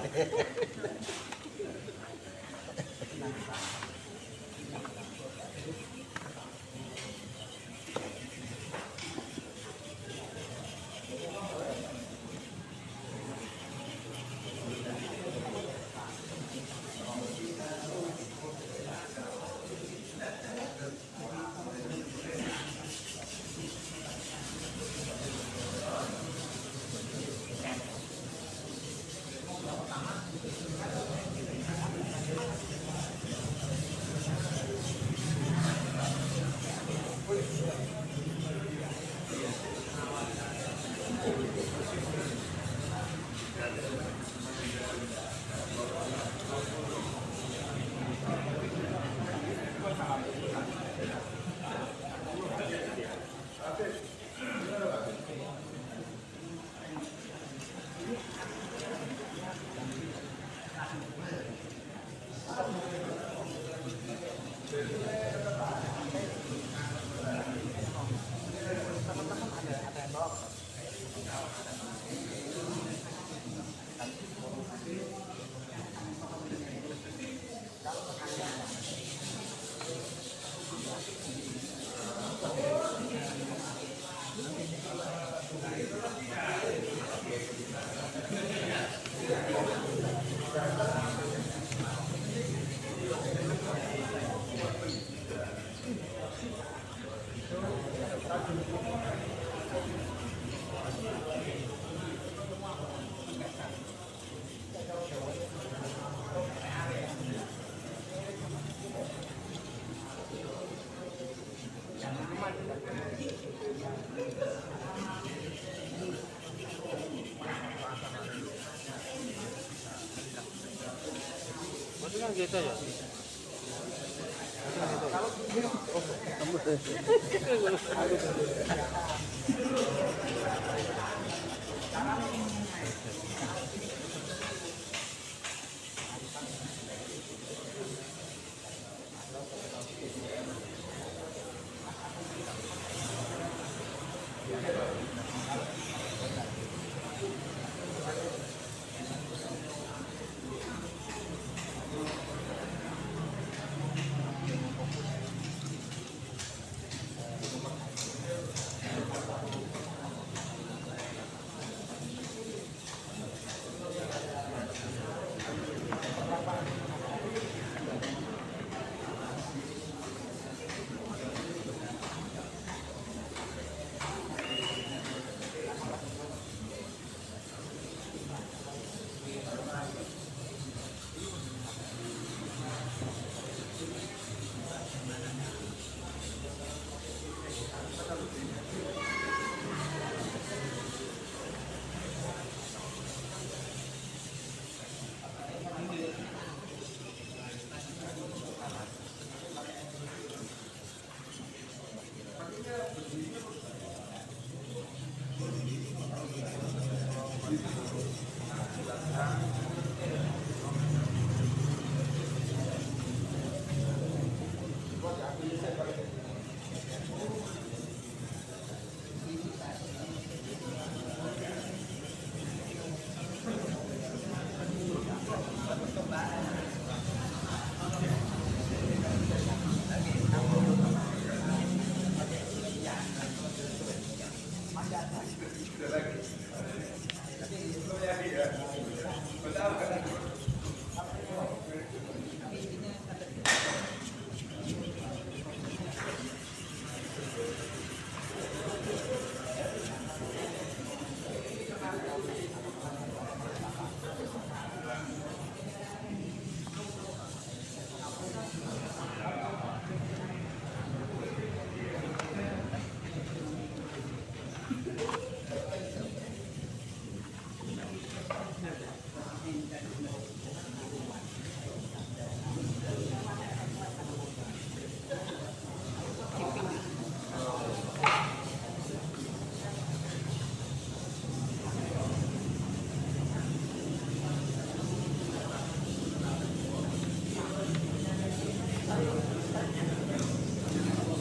Maksudnya gitu ya?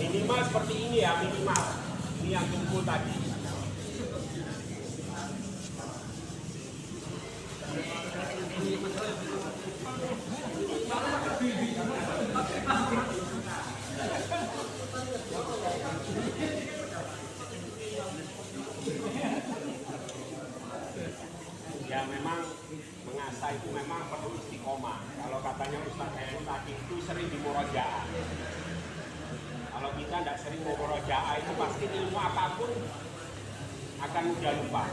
Minimal seperti ini ya, minimal. Ini yang kumpul tadi. Ya memang mengasah itu memang perlu istiqomah. Kalau katanya Ustaz Heru tadi itu sering di murojaah. Kalau kita tidak sering murojaah itu pasti ilmu apapun akan mudah lupa.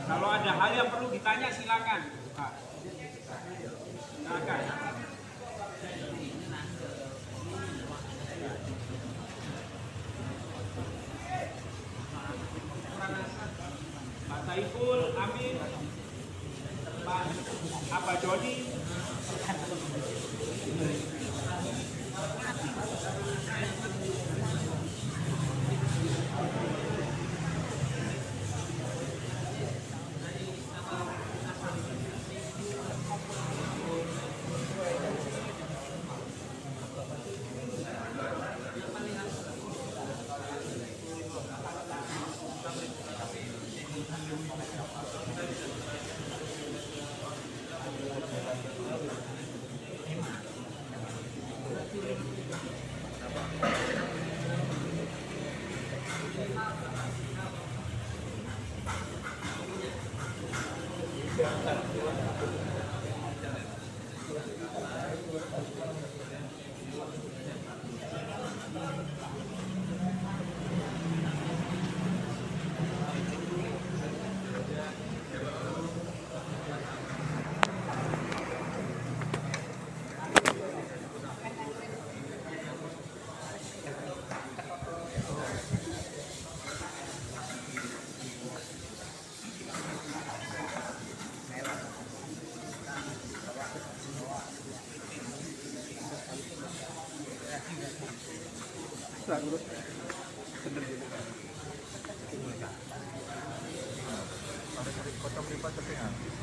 Kalau ada hal yang perlu ditanya silakan. Pak. Silakan. Pak Saiful, Amin, Pak Abah Joni.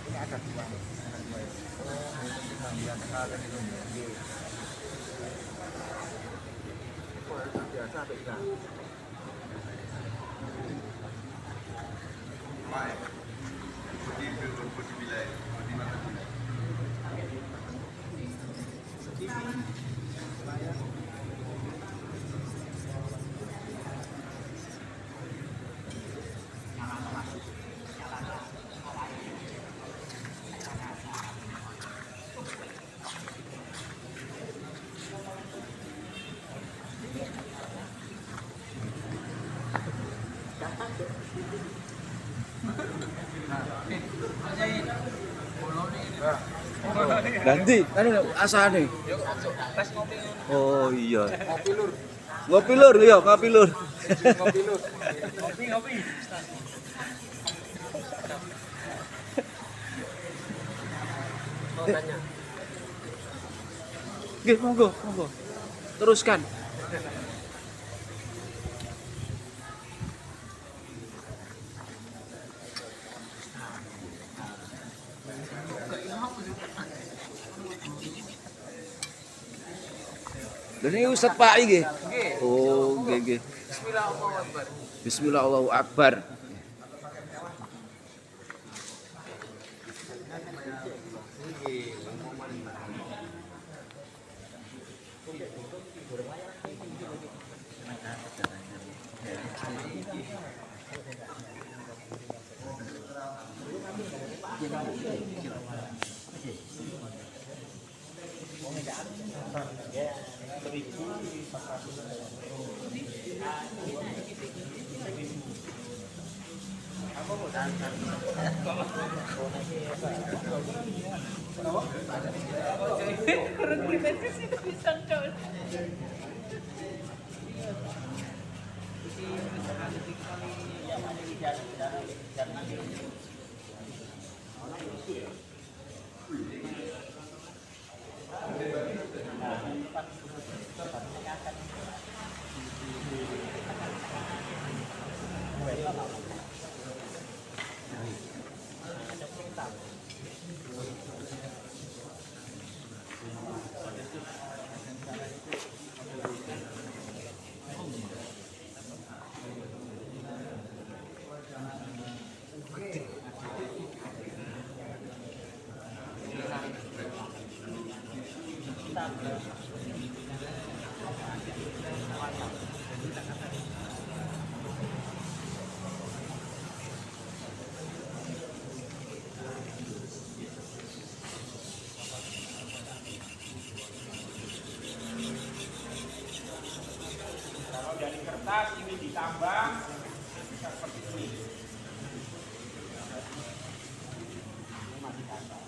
Ini ada dua. Biasa beda. Ganti, kan asane. Oh iya. Ngopi lur, iya ngopi lur. Ngopi. Mau tanya. Nggih, monggo. Teruskan. Dan ini Ustadz Pak nggih. Oh, nggih. Bismillah Allahu Akbar. Kalau dari kertas ini ditambah bisa seperti ini. Ini masih kasar.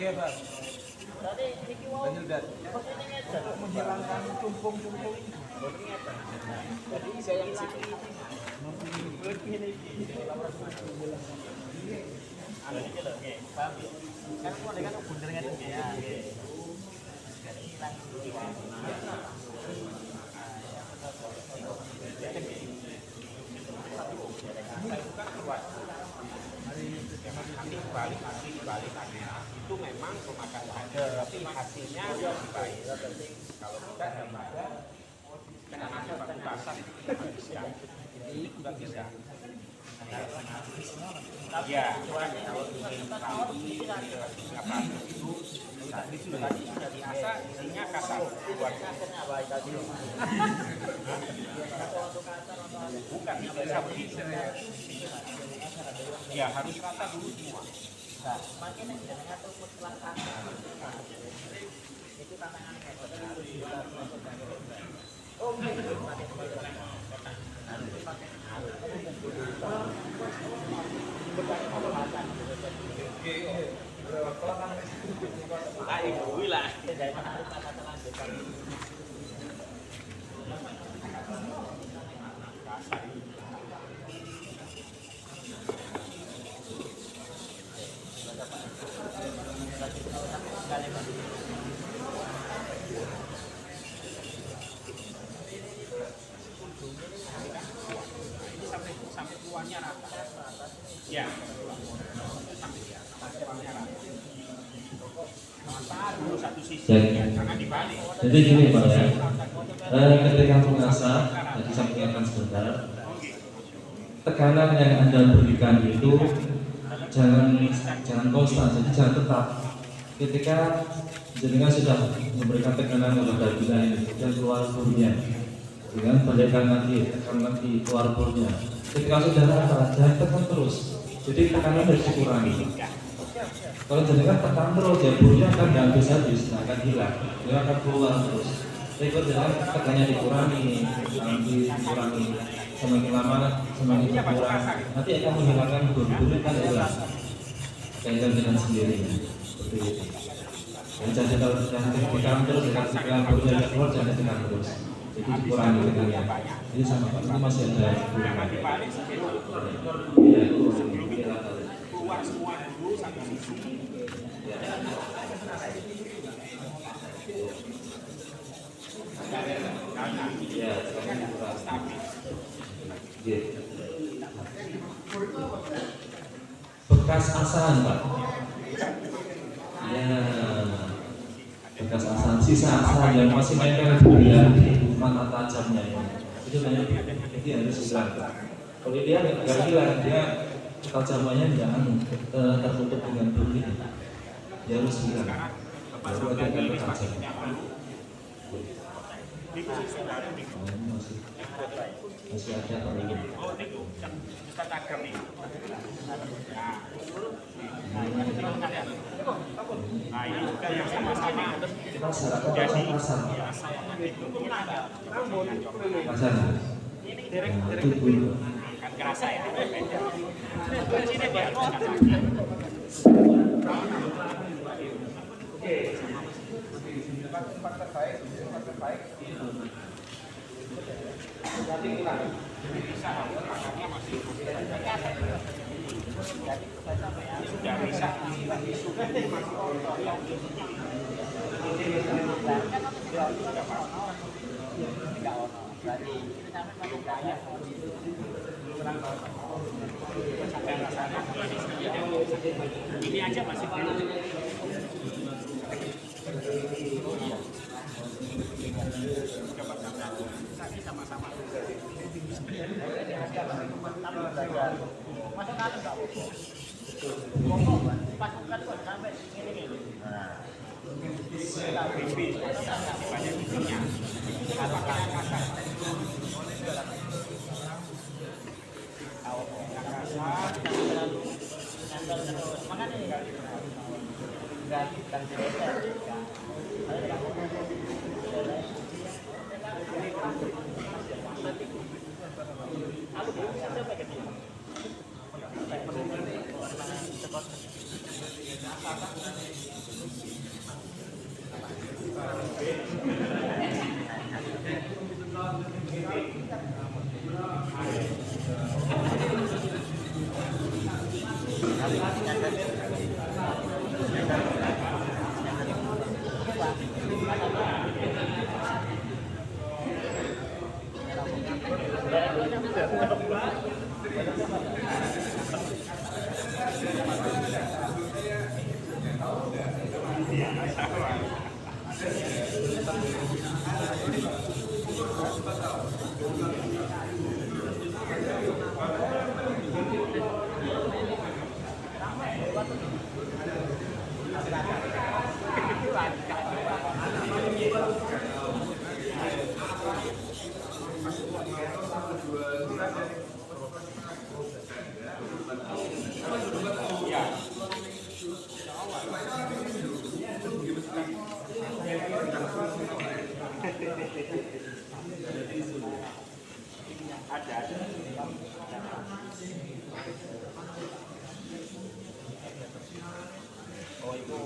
Iya, Pak. Lanjut, Dan. Menghilangkan tumpung-tumpung. Jadi saya yang sini. Kan mau dengan bener ngeten ya. Dibalik itu memang memakan waktu, tapi hasilnya baik. Kalau kita daripada ada batu basah itu kita bisa, ini juga bisa. Ya, kalau ingin tahu apa itu tadi sudah diasah, isinya kasar. Bukan bisa begitu. Ya harus rata dulu semua. Makin jenengan tuh mutlak itu tantangan oh sampai keluarnya rata. Ya. Sampai keluarnya rata. Dulu satu sisi, jangan dibalik. Jadi gini Pak ya, ketika mengasah, tadi saya ingatkan sebentar, tekanan yang Anda berikan itu jangan konstan, jadi jangan tetap. Ketika jenengan sudah memberikan tekanan kepada gula ini dan keluar burnya, dengan balikkan lagi, tekan lagi keluar burnya. Ketika sudah rata, jangan tekan terus. Jadi tekanan harus dikurangi. Kalau jenengan tekan terus, ya burnya akan habis-habis, akan hilang, dia akan keluar terus. Tapi kalau jenengan tekannya dikurangi, dikurangi, semakin lama semakin berkurang, nanti akan menghilangkan bur-burnya kan hilang. Kayak dengan sendirinya, seperti itu. Jadi kalau jangan tekan terus, tekan burnya keluar, jangan tekan terus. Jadi dikurangi tekannya. Jadi sama Pak, ini masih ada Jangan dibalik iya, keluar semua dulu satu sisi. iya, bekas asahan Pak. Ya, bekas asahan, sisa asahan yang masih nempel di mata tajamnya ini. Itu banyak, jadi harus hilang. Kalau dia nggak hilang, dia tajamannya jangan tertutup dengan bumi. Dia harus hilang. Baru ada yang tajam. Masih ada atau ini? Oh, itu Ustaz Agam nih. Nah, ini juga yang sama-sama Pasar atau pasar? Pasar. Itu dulu. kan kerasa ya. Sini biar sudah bisa. Sudah Ini aja masih belum. Sama-sama. Pasukan kok sampai ini. Banyak isinya. Apakah kasar? Oh itu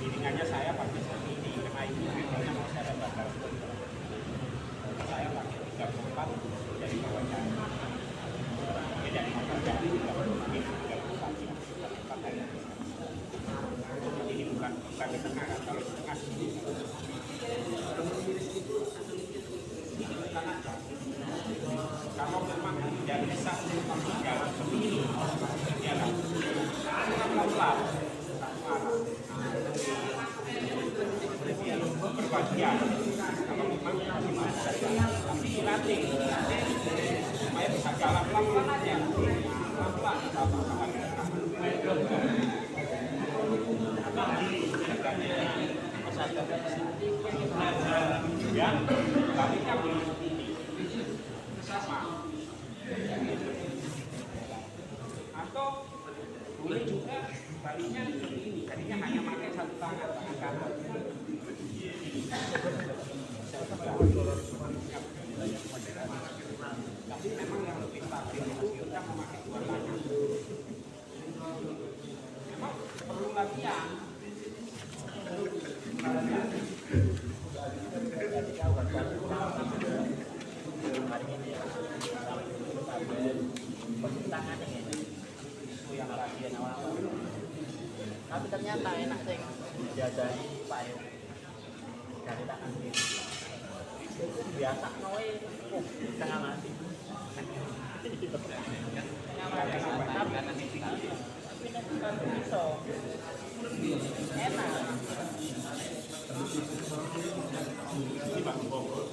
Piringannya saya pakai seperti ini karena ini memangnya mau saya bakar. Saya pakai 34 dari bawah jari. Dari bawah jari 34. Ini bukan di tengah, kalau di tengah sini. Kalau memang tidak bisa jalan semini, jalan pelan-pelan. Berbagian kalau memang masih bisa jalan, tapi dilatih supaya bisa jalan pelan-pelan aja, pelan-pelan ya, baliknya belum sama atau boleh juga baliknya ini, jadinya hanya pakai satu tangan kanan. Tapi memang yang lebih stabil itu kita memakai dua tangan. Memang perlu latihan. Tapi ternyata enak sih jajahi payung dari tangan kiri. Biasa noe, tengah mati. Tapi nanti kan bisa enak. Ini Bang Bogor.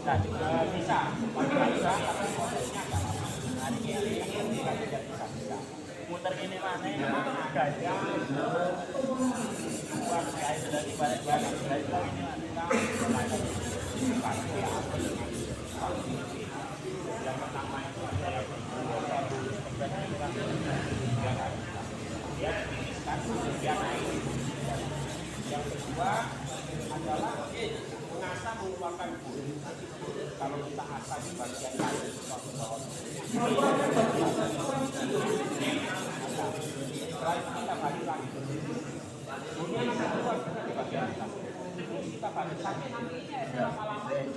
Nah juga bisa, bisa. Muter gini mana gajah buat kayak dari balik-balik gajah ini yang pertama itu adalah kalau kita asal di bagian lain sesuatu bahwa setelah itu kita balik lagi kemudian yang kedua di bagian atas kita balik lagi nantinya lama-lama kalau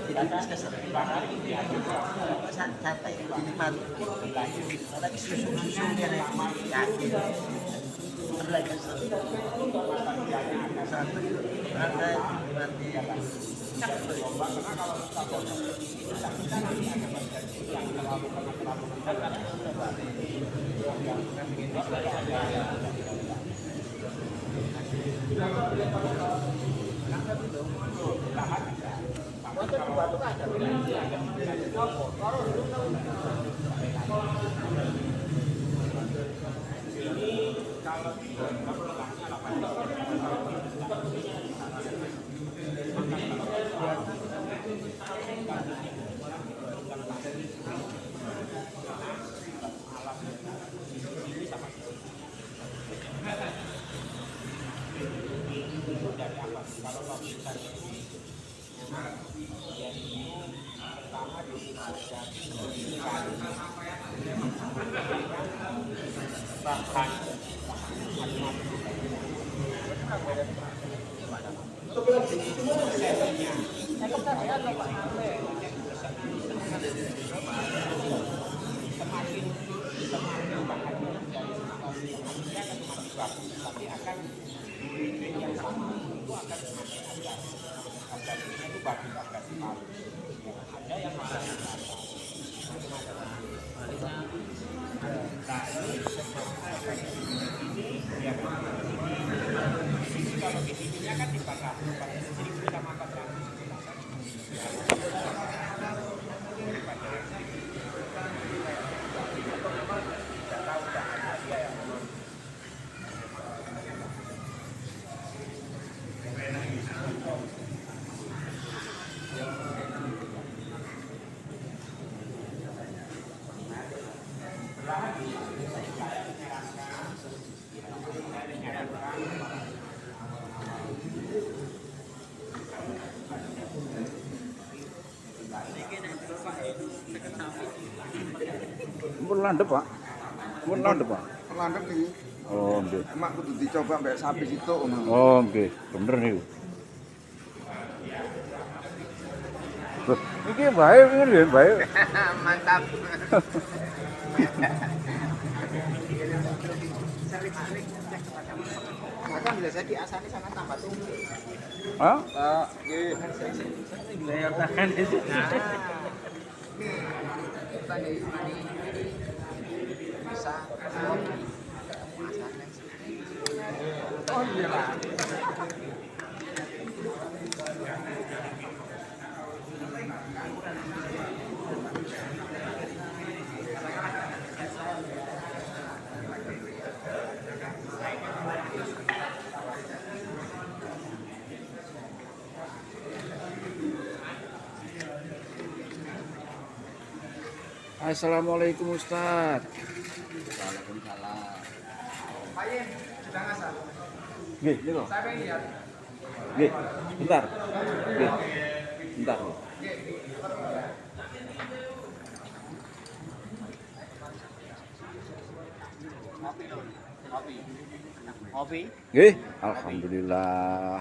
kita mau santai dinikmati lagi susu dia yakin lagi santai tapi akan yang sama itu akan harganya itu bagus harga sekali. Ada yang mahal. Nah ini ya kan. Ini kalau di sininya kan dibakar. Di sini kita makan Pun landep, Pak. Pun landep, Pak. landep iki Oh, nggih. emak kudu dicoba mbek sapi situ Oh, nggih. Bener niku. Loh, iki bae ngene ya, bae. mantap akan bisa jadi asane sana tambah tumbuh. Hah? Bayar tangan di situ. Bisa. Oh iya lah. Assalamualaikum Ustaz. Waalaikumsalam. Pak Yen, sudah ngasah? Nggih, niku. Saya pengen lihat. Nggih, bentar. Nggih. Bentar. Ngopi. Nggih, alhamdulillah.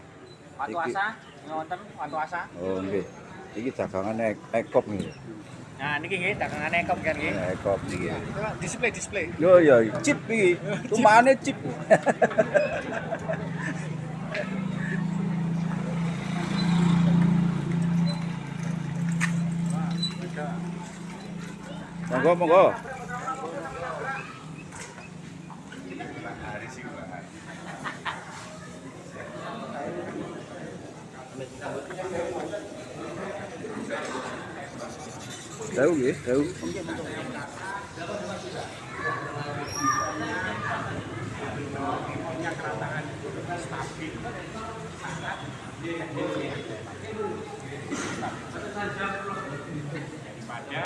Waktu Iki- asa, ngoten waktu asa. Oh, nggih. Iki dagangan ekop nggih. Nah, niki nggih dagangan ekop kan nggih. Ekop niki. Display. Yo yo, chip iki. Tumane chip. Monggo, monggo. Tahu nggih, tahu. daripada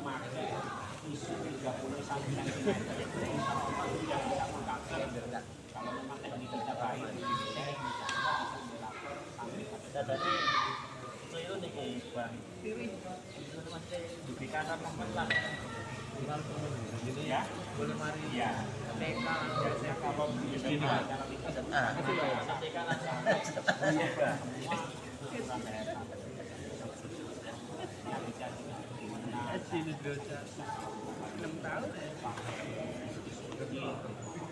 memakai isu 30 cm yang bisa mengkaji kalau memang tekniknya baik Dadane saya niki Bang. Dibikatan lah. gitu ya. Boleh mari. Ya. TK biasanya kalau ini TK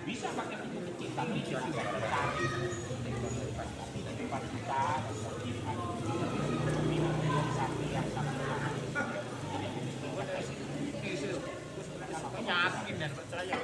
bisa pakai kecil tapi juga cari kita Yakin dan percaya.